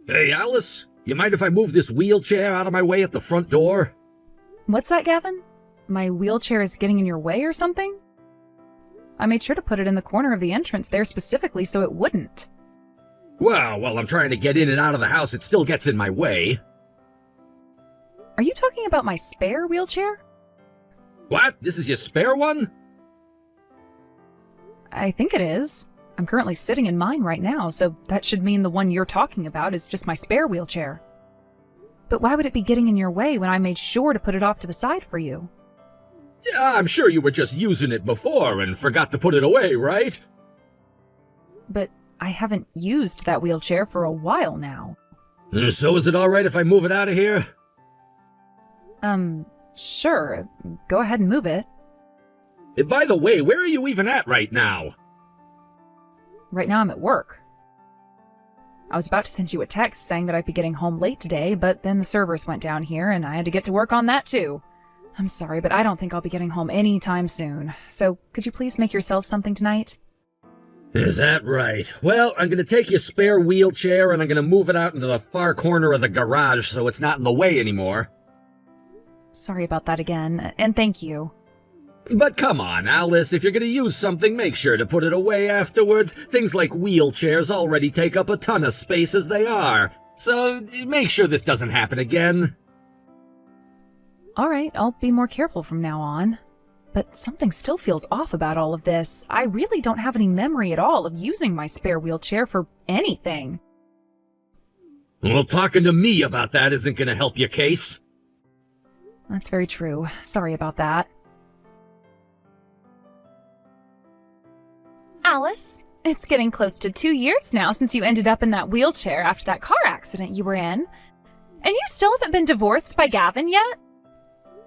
Hey, Alice, you mind if I move this wheelchair out of my way at the front door? What's that, Gavin? My wheelchair is getting in your way or something? I made sure to put it in the corner of the entrance there specifically so it wouldn't. Well, while I'm trying to get in and out of the house, it still gets in my way. Are you talking about my spare wheelchair? What? This is your spare one? I think it is. I'm currently sitting in mine right now, so that should mean the one you're talking about is just my spare wheelchair. But why would it be getting in your way when I made sure to put it off to the side for you? Yeah, I'm sure you were just using it before and forgot to put it away, right? But I haven't used that wheelchair for a while now. So is it alright if I move it out of here? Sure. Go ahead and move it. By the way, where are you even at right now? Right now I'm at work. I was about to send you a text saying that I'd be getting home late today, but then the servers went down here and I had to get to work on that too. I'm sorry, but I don't think I'll be getting home anytime soon. So could you please make yourself something tonight? Is that right? Well, I'm gonna take your spare wheelchair and I'm gonna move it out into the far corner of the garage so it's not in the way anymore. Sorry about that again, and thank you. But come on, Alice, if you're gonna use something, make sure to put it away afterwards. Things like wheelchairs already take up a ton of space as they are. So make sure this doesn't happen again. Alright, I'll be more careful from now on. But something still feels off about all of this. I really don't have any memory at all of using my spare wheelchair for anything. Well, talking to me about that isn't gonna help your case. That's very true. Sorry about that. Alice, it's getting close to 2 years now since you ended up in that wheelchair after that car accident you were in. And you still haven't been divorced by Gavin yet?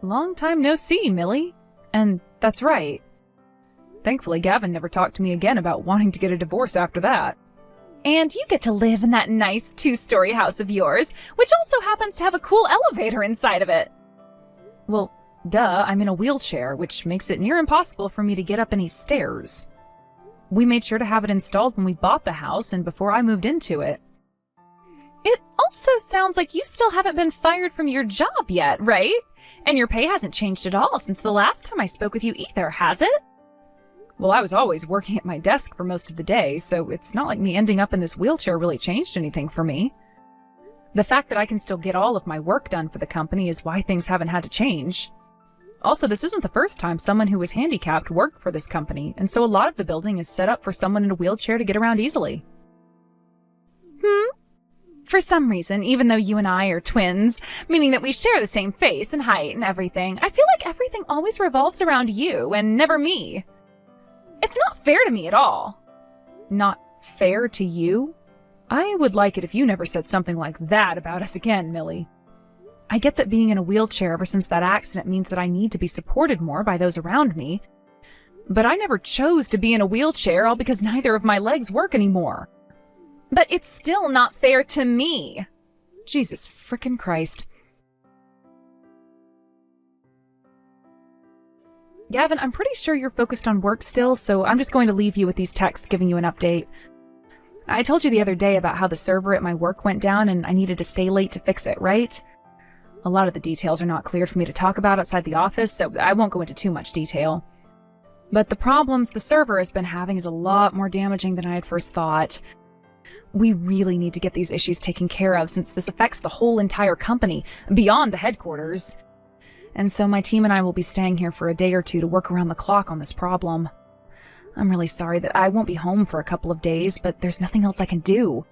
Long time no see, Millie. And that's right. Thankfully, Gavin never talked to me again about wanting to get a divorce after that. And you get to live in that nice 2-story house of yours, which also happens to have a cool elevator inside of it. Well, duh, I'm in a wheelchair, which makes it near impossible for me to get up any stairs. We made sure to have it installed when we bought the house and before I moved into it. It also sounds like you still haven't been fired from your job yet, right? And your pay hasn't changed at all since the last time I spoke with you either, has it? Well, I was always working at my desk for most of the day, so it's not like me ending up in this wheelchair really changed anything for me. The fact that I can still get all of my work done for the company is why things haven't had to change. Also, this isn't the first time someone who was handicapped worked for this company, and so a lot of the building is set up for someone in a wheelchair to get around easily. For some reason, even though you and I are twins, meaning that we share the same face and height and everything, I feel like everything always revolves around you and never me. It's not fair to me at all. Not fair to you? I would like it if you never said something like that about us again, Millie. I get that being in a wheelchair ever since that accident means that I need to be supported more by those around me, but I never chose to be in a wheelchair all because neither of my legs work anymore. But it's still not fair to me. Jesus frickin' Christ. Gavin, I'm pretty sure you're focused on work still, so I'm just going to leave you with these texts giving you an update. I told you the other day about how the server at my work went down and I needed to stay late to fix it, right? A lot of the details are not cleared for me to talk about outside the office, so I won't go into too much detail. But the problems the server has been having is a lot more damaging than I had first thought. We really need to get these issues taken care of since this affects the whole entire company, beyond the headquarters. And so my team and I will be staying here for a day or two to work around the clock on this problem. I'm really sorry that I won't be home for a couple of days, but there's nothing else I can do.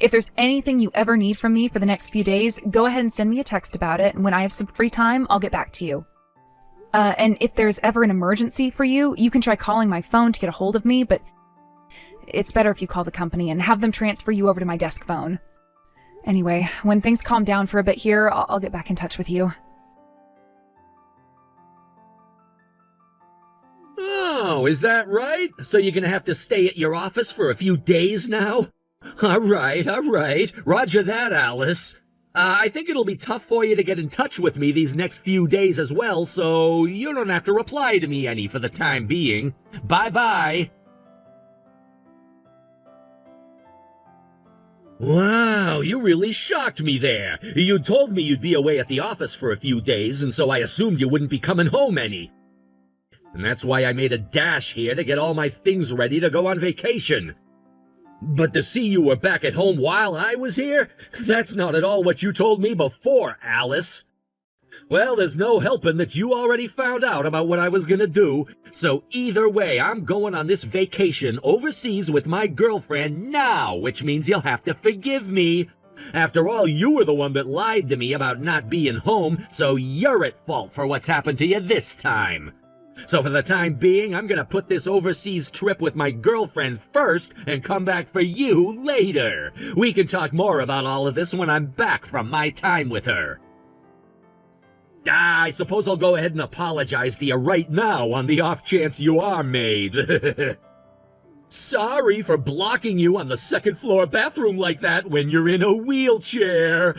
If there's anything you ever need from me for the next few days, go ahead and send me a text about it, and when I have some free time, I'll get back to you. And if there's ever an emergency for you, you can try calling my phone to get a hold of me, but it's better if you call the company and have them transfer you over to my desk phone. Anyway, when things calm down for a bit here, I'll get back in touch with you. Oh, is that right? So you're gonna have to stay at your office for a few days now? All right. Roger that, Alice. I think it'll be tough for you to get in touch with me these next few days as well, so you don't have to reply to me any for the time being. Bye-bye. Wow, you really shocked me there. You told me you'd be away at the office for a few days, and so I assumed you wouldn't be coming home any. And that's why I made a dash here to get all my things ready to go on vacation. But to see you were back at home while I was here, that's not at all what you told me before, Alice. Well, there's no helping that you already found out about what I was gonna do, so either way, I'm going on this vacation overseas with my girlfriend now, which means you'll have to forgive me. After all, you were the one that lied to me about not being home, so you're at fault for what's happened to you this time. So for the time being, I'm gonna put this overseas trip with my girlfriend first and come back for you later. We can talk more about all of this when I'm back from my time with her. I suppose I'll go ahead and apologize to you right now on the off chance you are made. Sorry for blocking you on the second floor bathroom like that when you're in a wheelchair.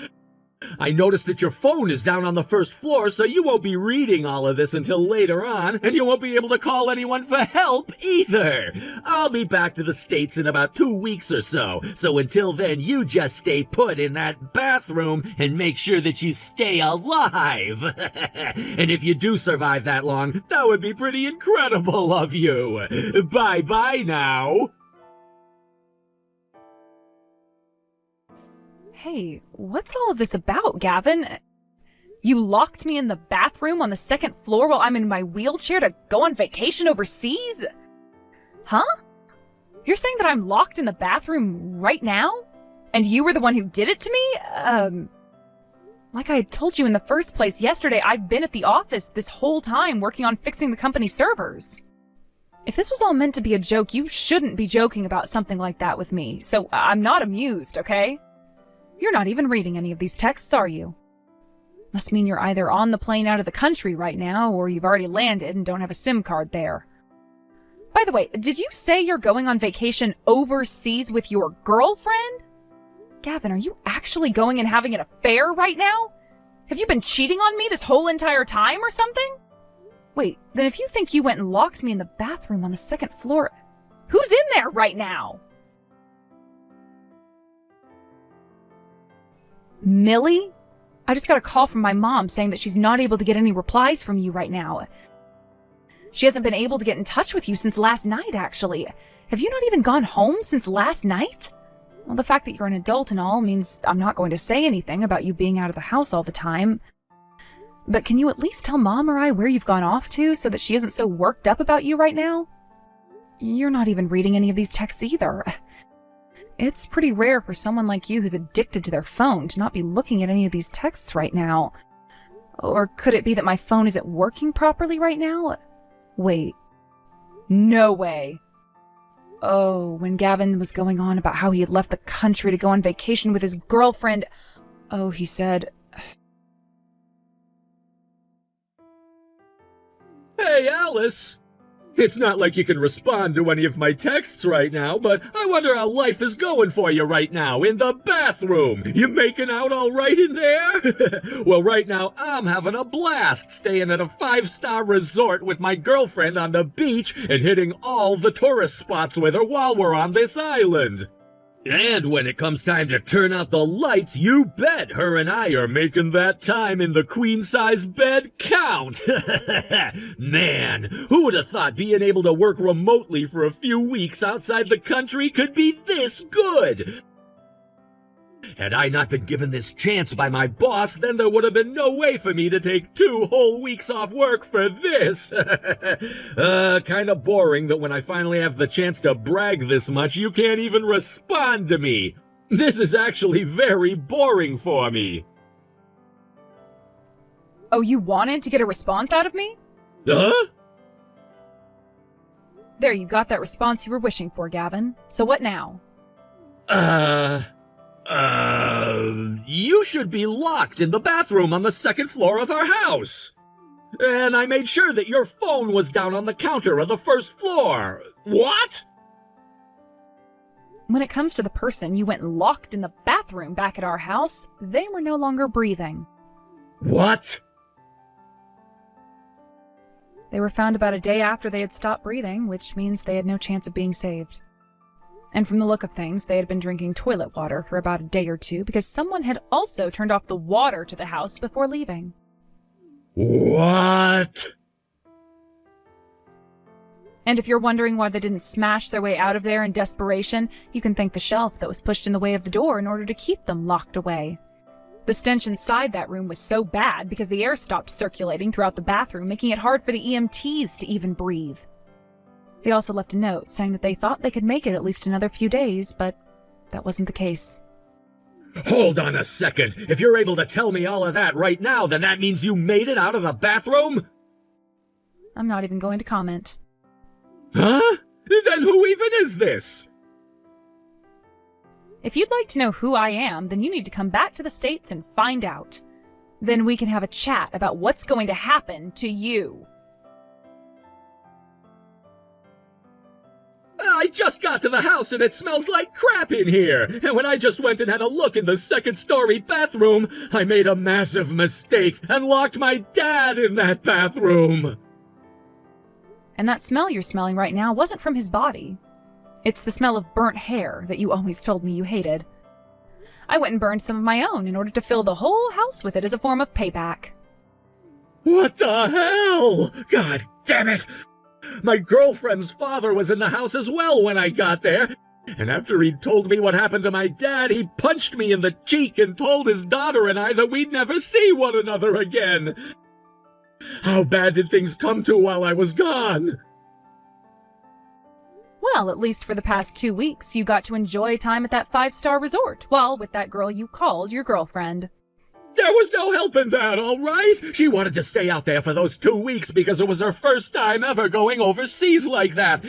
I noticed that your phone is down on the first floor, so you won't be reading all of this until later on, and you won't be able to call anyone for help either. I'll be back to the States in about 2 weeks or so until then you just stay put in that bathroom and make sure that you stay alive. And if you do survive that long, that would be pretty incredible of you. Bye-bye now. Hey, what's all of this about, Gavin? You locked me in the bathroom on the second floor while I'm in my wheelchair to go on vacation overseas? Huh? You're saying that I'm locked in the bathroom right now? And you were the one who did it to me? Like I had told you in the first place yesterday, I've been at the office this whole time working on fixing the company's servers. If this was all meant to be a joke, you shouldn't be joking about something like that with me, so I'm not amused, okay? You're not even reading any of these texts, are you? Must mean you're either on the plane out of the country right now, or you've already landed and don't have a SIM card there. By the way, did you say you're going on vacation overseas with your girlfriend? Gavin, are you actually going and having an affair right now? Have you been cheating on me this whole entire time or something? Wait, then if you think you went and locked me in the bathroom on the second floor, who's in there right now? Millie? I just got a call from my mom saying that she's not able to get any replies from you right now. She hasn't been able to get in touch with you since last night, actually. Have you not even gone home since last night? Well, the fact that you're an adult and all means I'm not going to say anything about you being out of the house all the time. But can you at least tell Mom or I where you've gone off to so that she isn't so worked up about you right now? You're not even reading any of these texts either. It's pretty rare for someone like you who's addicted to their phone to not be looking at any of these texts right now. Or could it be that my phone isn't working properly right now? Wait. No way. Oh, when Gavin was going on about how he had left the country to go on vacation with his girlfriend, oh, he said... Hey, Alice! It's not like you can respond to any of my texts right now, but I wonder how life is going for you right now in the bathroom. You making out all right in there? Well, right now I'm having a blast staying at a 5-star resort with my girlfriend on the beach and hitting all the tourist spots with her while we're on this island. And when it comes time to turn out the lights, you bet her and I are making that time in the queen-size bed count. Man, who would have thought being able to work remotely for a few weeks outside the country could be this good? Had I not been given this chance by my boss, then there would have been no way for me to take 2 whole weeks off work for this. Kinda boring that when I finally have the chance to brag this much, you can't even respond to me. This is actually very boring for me. Oh, you wanted to get a response out of me? Huh? There, you got that response you were wishing for, Gavin. So what now? You should be locked in the bathroom on the second floor of our house. And I made sure that your phone was down on the counter of the first floor. What? When it comes to the person you went and locked in the bathroom back at our house, they were no longer breathing. What? They were found about a day after they had stopped breathing, which means they had no chance of being saved. And from the look of things, they had been drinking toilet water for about a day or two because someone had also turned off the water to the house before leaving. What? And if you're wondering why they didn't smash their way out of there in desperation, you can thank the shelf that was pushed in the way of the door in order to keep them locked away. The stench inside that room was so bad because the air stopped circulating throughout the bathroom, making it hard for the EMTs to even breathe. They also left a note saying that they thought they could make it at least another few days, but that wasn't the case. Hold on a second. If you're able to tell me all of that right now, then that means you made it out of the bathroom? I'm not even going to comment. Huh? Then who even is this? If you'd like to know who I am, then you need to come back to the States and find out. Then we can have a chat about what's going to happen to you. I just got to the house and it smells like crap in here. And when I just went and had a look in the second-story bathroom, I made a massive mistake and locked my dad in that bathroom. And that smell you're smelling right now wasn't from his body. It's the smell of burnt hair that you always told me you hated. I went and burned some of my own in order to fill the whole house with it as a form of payback. What the hell? God damn it! My girlfriend's father was in the house as well when I got there, and after he'd told me what happened to my dad, he punched me in the cheek and told his daughter and I that we'd never see one another again. How bad did things come to while I was gone? Well, at least for the past 2 weeks, you got to enjoy time at that 5-star resort, while with that girl you called your girlfriend. There was no help in that, all right? She wanted to stay out there for those 2 weeks because it was her first time ever going overseas like that.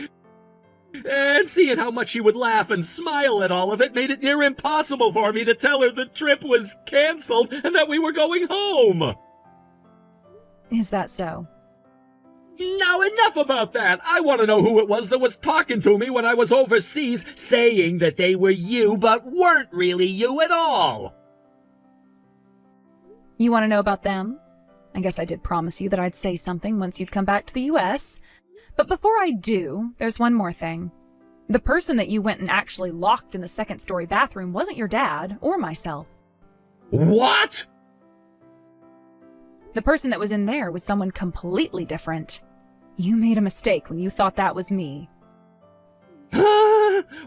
And seeing how much she would laugh and smile at all of it made it near impossible for me to tell her the trip was canceled and that we were going home. Is that so? Now enough about that. I want to know who it was that was talking to me when I was overseas, saying that they were you but weren't really you at all. You want to know about them? I guess I did promise you that I'd say something once you'd come back to the US. But before I do, there's one more thing. The person that you went and actually locked in the second-story bathroom wasn't your dad or myself. What? The person that was in there was someone completely different. You made a mistake when you thought that was me.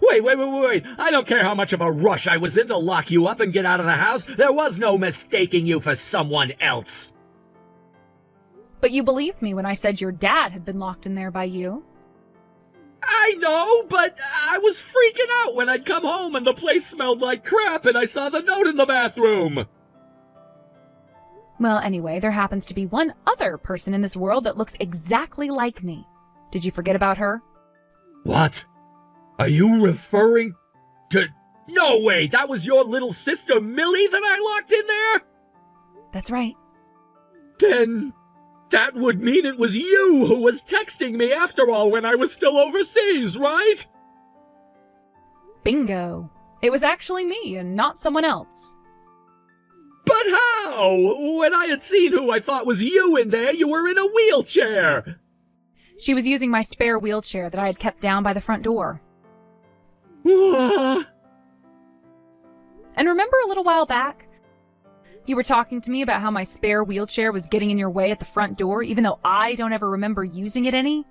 Wait. I don't care how much of a rush I was in to lock you up and get out of the house. There was no mistaking you for someone else. But you believed me when I said your dad had been locked in there by you. I know, but I was freaking out when I'd come home and the place smelled like crap and I saw the note in the bathroom. Well, anyway, there happens to be one other person in this world that looks exactly like me. Did you forget about her? What? Are you referring to... No, wait, that was your little sister Millie that I locked in there? That's right. Then that would mean it was you who was texting me after all when I was still overseas, right? Bingo. It was actually me and not someone else. But how? When I had seen who I thought was you in there, you were in a wheelchair. She was using my spare wheelchair that I had kept down by the front door. What? And remember a little while back? You were talking to me about how my spare wheelchair was getting in your way at the front door, even though I don't ever remember using it any?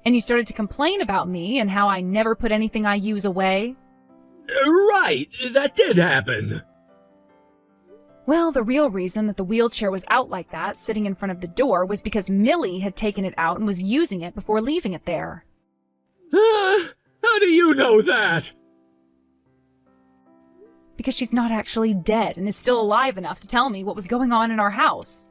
And you started to complain about me and how I never put anything I use away? Right, that did happen. Well, the real reason that the wheelchair was out like that, sitting in front of the door, was because Millie had taken it out and was using it before leaving it there. How do you know that? Because she's not actually dead and is still alive enough to tell me what was going on in our house.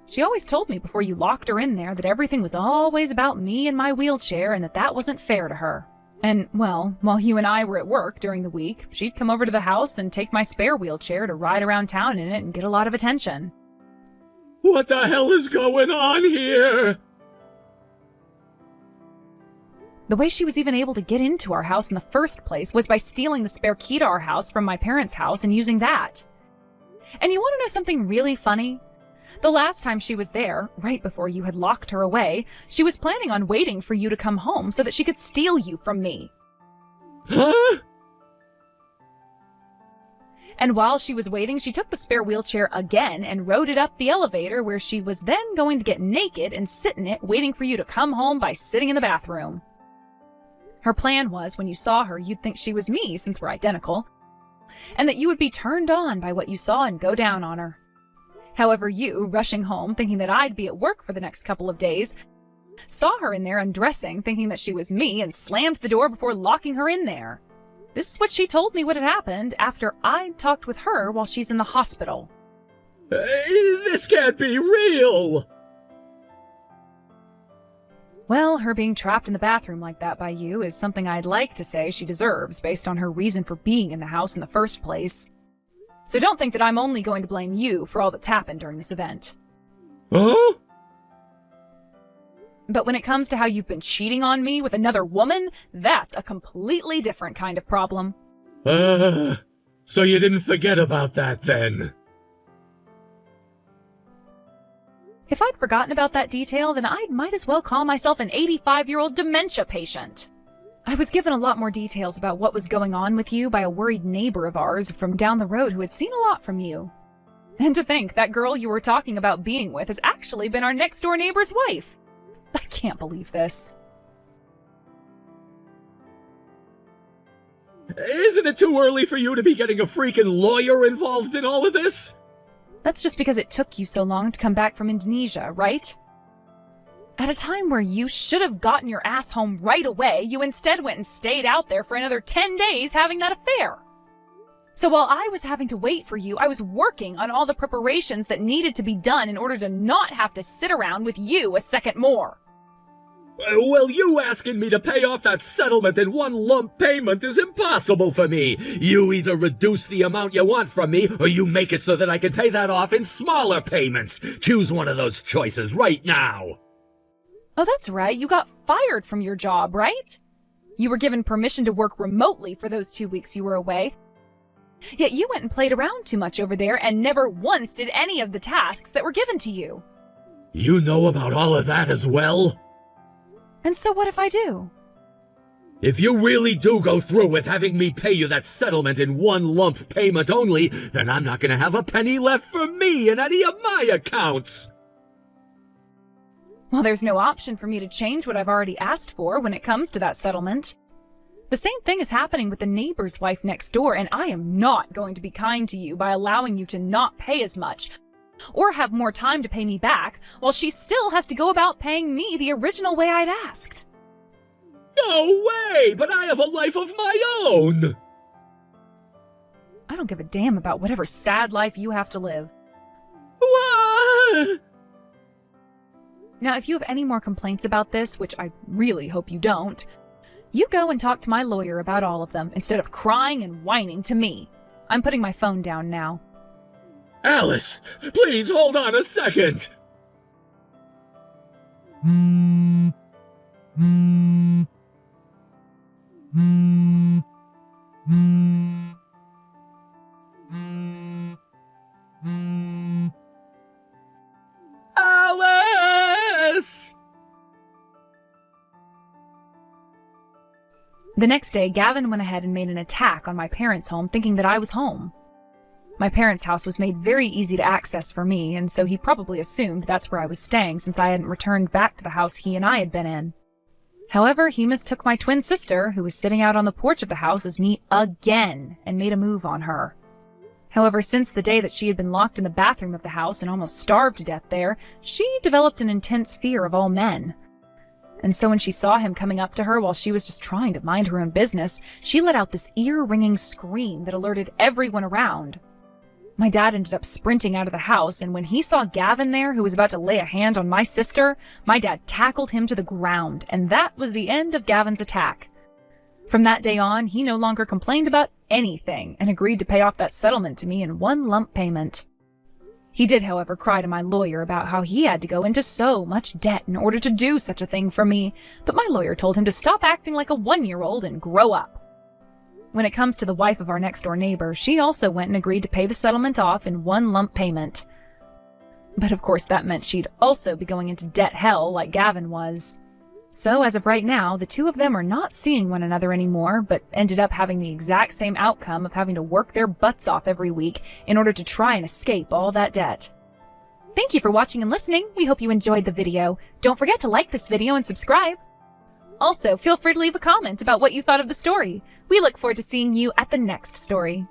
She always told me before you locked her in there that everything was always about me and my wheelchair and that wasn't fair to her. And, well, while you and I were at work during the week, she'd come over to the house and take my spare wheelchair to ride around town in it and get a lot of attention. What the hell is going on here? The way she was even able to get into our house in the first place was by stealing the spare key to our house from my parents' house and using that. And you want to know something really funny? The last time she was there, right before you had locked her away, she was planning on waiting for you to come home so that she could steal you from me. Huh? And while she was waiting, she took the spare wheelchair again and rode it up the elevator, where she was then going to get naked and sit in it, waiting for you to come home by sitting in the bathroom. Her plan was, when you saw her, you'd think she was me, since we're identical, and that you would be turned on by what you saw and go down on her. However, you, rushing home, thinking that I'd be at work for the next couple of days, saw her in there undressing, thinking that she was me, and slammed the door before locking her in there. This is what she told me would have happened after I'd talked with her while she's in the hospital. This can't be real! Well, her being trapped in the bathroom like that by you is something I'd like to say she deserves based on her reason for being in the house in the first place. So don't think that I'm only going to blame you for all that's happened during this event. Huh? But when it comes to how you've been cheating on me with another woman, that's a completely different kind of problem. So you didn't forget about that then? If I'd forgotten about that detail, then I might as well call myself an 85-year-old dementia patient. I was given a lot more details about what was going on with you by a worried neighbor of ours from down the road who had seen a lot from you. And to think, that girl you were talking about being with has actually been our next-door neighbor's wife. I can't believe this. Isn't it too early for you to be getting a freaking lawyer involved in all of this? That's just because it took you so long to come back from Indonesia, right? At a time where you should have gotten your ass home right away, you instead went and stayed out there for another 10 days having that affair. So while I was having to wait for you, I was working on all the preparations that needed to be done in order to not have to sit around with you a second more. Well, you asking me to pay off that settlement in one lump payment is impossible for me. You either reduce the amount you want from me, or you make it so that I can pay that off in smaller payments. Choose one of those choices right now. Oh, that's right. You got fired from your job, right? You were given permission to work remotely for those 2 weeks you were away. Yet you went and played around too much over there and never once did any of the tasks that were given to you. You know about all of that as well? And so what if I do? If you really do go through with having me pay you that settlement in one lump payment only, then I'm not going to have a penny left for me in any of my accounts. Well, there's no option for me to change what I've already asked for when it comes to that settlement. The same thing is happening with the neighbor's wife next door, and I am not going to be kind to you by allowing you to not pay as much, or have more time to pay me back, while she still has to go about paying me the original way I'd asked. No way! But I have a life of my own! I don't give a damn about whatever sad life you have to live. What? Now, if you have any more complaints about this, which I really hope you don't, you go and talk to my lawyer about all of them, instead of crying and whining to me. I'm putting my phone down now. Alice, please hold on a second. Alice! The next day, Gavin went ahead and made an attack on my parents' home, thinking that I was home. My parents' house was made very easy to access for me, and so he probably assumed that's where I was staying since I hadn't returned back to the house he and I had been in. However, he mistook my twin sister, who was sitting out on the porch of the house, as me again, and made a move on her. However, since the day that she had been locked in the bathroom of the house and almost starved to death there, she developed an intense fear of all men. And so when she saw him coming up to her while she was just trying to mind her own business, she let out this ear-ringing scream that alerted everyone around. My dad ended up sprinting out of the house, and when he saw Gavin there, who was about to lay a hand on my sister, my dad tackled him to the ground, and that was the end of Gavin's attack. From that day on, he no longer complained about anything and agreed to pay off that settlement to me in one lump payment. He did, however, cry to my lawyer about how he had to go into so much debt in order to do such a thing for me, but my lawyer told him to stop acting like a 1-year-old and grow up. When it comes to the wife of our next-door neighbor, she also went and agreed to pay the settlement off in one lump payment. But of course that meant she'd also be going into debt hell like Gavin was. So as of right now, the two of them are not seeing one another anymore, but ended up having the exact same outcome of having to work their butts off every week in order to try and escape all that debt. Thank you for watching and listening. We hope you enjoyed the video. Don't forget to like this video and subscribe. Also, feel free to leave a comment about what you thought of the story. We look forward to seeing you at the next story.